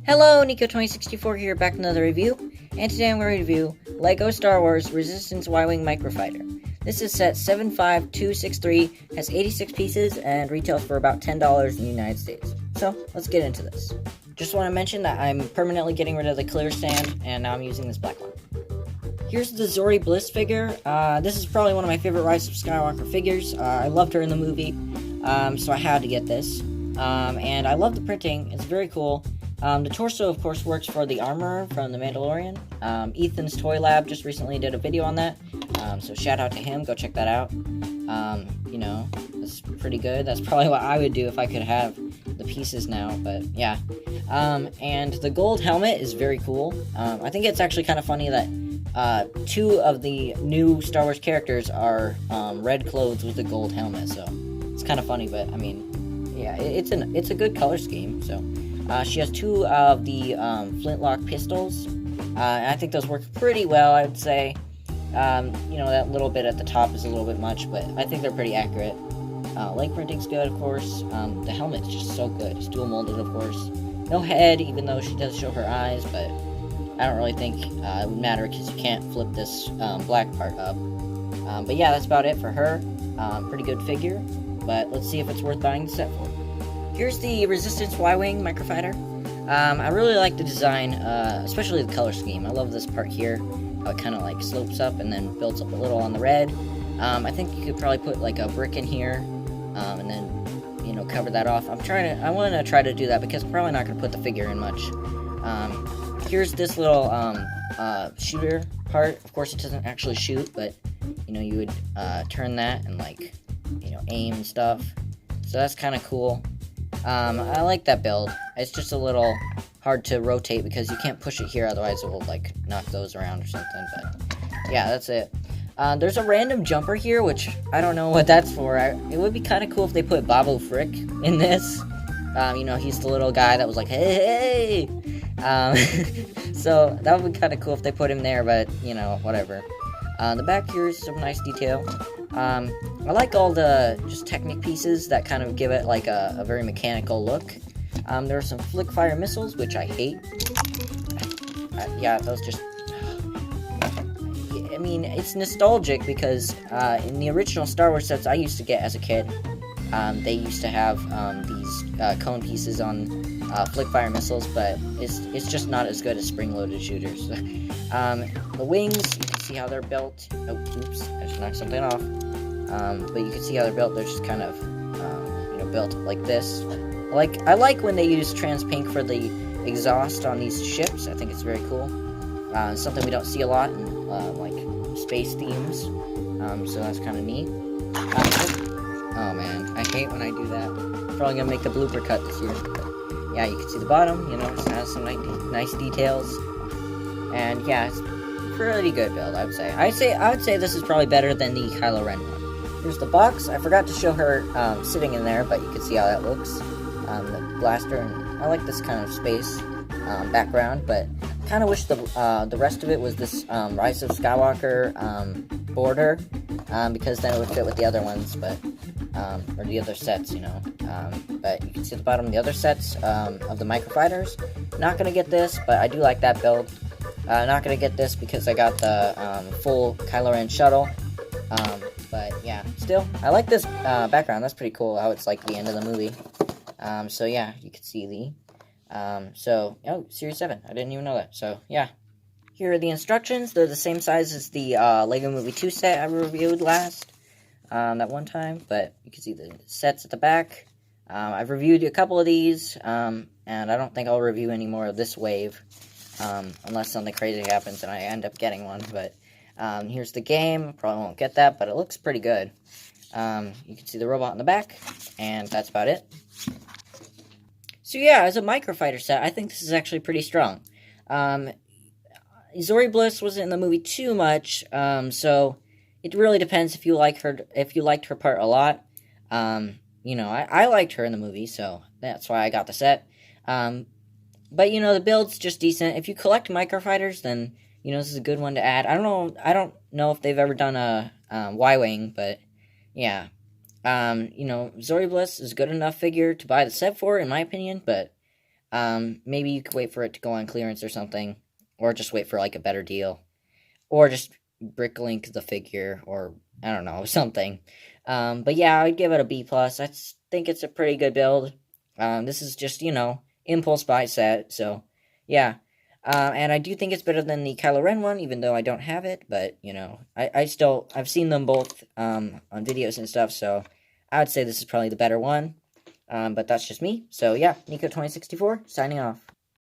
Hello, Niko2064 here, back with another review, and today I'm going to review LEGO Star Wars Resistance Y-Wing Microfighter. This is set 75263, has 86 pieces, and retails for about $10 in the United States. So, let's get into this. Just want to mention that I'm permanently getting rid of the clear stand, and now I'm using this black one. Here's the Zori Bliss figure. This is probably one of my favorite Rise of Skywalker figures. I loved her in the movie, so I had to get this. And I love the printing, it's very cool. The torso, of course, works for the armor from The Mandalorian. Ethan's Toy Lab just recently did a video on that, so shout out to him, go check that out. That's pretty good. That's probably what I would do if I could have the pieces now, but yeah. And the gold helmet is very cool. I think it's actually kind of funny that two of the new Star Wars characters are red clothes with a gold helmet, so it's kind of funny, but I mean, yeah, it's a good color scheme, so. She has two of the flintlock pistols, and I think those work pretty well, I would say. That little bit at the top is a little bit much, but I think they're pretty accurate. Leg printing's good, of course. The helmet's just so good. It's dual molded, of course. No head, even though she does show her eyes, but I don't really think it would matter because you can't flip this black part up. But yeah, that's about it for her. Pretty good figure, but let's see if it's worth buying the set for. Here's the Resistance Y-Wing Microfighter. I really like the design, especially the color scheme. I love this part here, how it kind of like slopes up and then builds up a little on the red. I think you could probably put like a brick in here, and then, cover that off. I want to try to do that because I'm probably not going to put the figure in much. Here's this little, shooter part. Of course, it doesn't actually shoot, but, you would, turn that and like, aim and stuff. So that's kind of cool. I like that build. It's just a little hard to rotate because you can't push it here, otherwise it will, like, knock those around or something, but yeah, that's it. There's a random jumper here, which I don't know what that's for. It would be kind of cool if they put Babu Frick in this. He's the little guy that was like, hey! So that would be kind of cool if they put him there, but, whatever. The back here is some nice detail. I like all the just Technic pieces that kind of give it like a very mechanical look. There are some flick fire missiles, which I hate. Yeah, those just... I mean, it's nostalgic because in the original Star Wars sets I used to get as a kid, they used to have these cone pieces on flick fire missiles, but it's just not as good as spring-loaded shooters. The wings, you can see how they're built. Oh, oops, I just knocked something off. But you can see how they're built. They're just kind of, built like this. I like when they use trans pink for the exhaust on these ships. I think it's very cool. Something we don't see a lot in, like, space themes. So that's kind of neat. Oh man, I hate when I do that. Probably gonna make the blooper cut this year. But yeah, you can see the bottom, it has some nice details. And yeah, it's a pretty good build, I would say. I would say this is probably better than the Kylo Ren one. Here's the box. I forgot to show her sitting in there, but you can see how that looks. The blaster, and I like this kind of space background, but kind of wish the rest of it was this Rise of Skywalker border, because then it would fit with the other ones, but or the other sets, but you can see the bottom of the other sets of the Microfighters. Not gonna get this, but I do like that build. Not gonna get this because I got the full Kylo Ren shuttle. But yeah, still, I like this background. That's pretty cool how it's like the end of the movie. So yeah, you can see oh, Series 7. I didn't even know that. So yeah. Here are the instructions. They're the same size as the LEGO Movie 2 set I reviewed last, that one time. But you can see the sets at the back. I've reviewed a couple of these, and I don't think I'll review any more of this wave, unless something crazy happens and I end up getting one. But here's the game. Probably won't get that, but it looks pretty good. You can see the robot in the back, and that's about it. So yeah, as a Microfighter set, I think this is actually pretty strong. Zori Bliss wasn't in the movie too much, so it really depends if you liked her part a lot. I liked her in the movie, so that's why I got the set. But the build's just decent. If you collect Microfighters, then this is a good one to add. I don't know if they've ever done a Y-Wing, but yeah. Zori Bliss is a good enough figure to buy the set for, in my opinion, but Maybe you could wait for it to go on clearance or something, or just wait for like a better deal, or just bricklink the figure, or I don't know, something. But yeah, I'd give it a B plus. Think it's a pretty good build. This is just impulse buy set, so yeah. And I do think it's better than the Kylo Ren one, even though I don't have it. But I've seen them both on videos and stuff, so I would say this is probably the better one. But that's just me. So yeah, Niko 2064 signing off.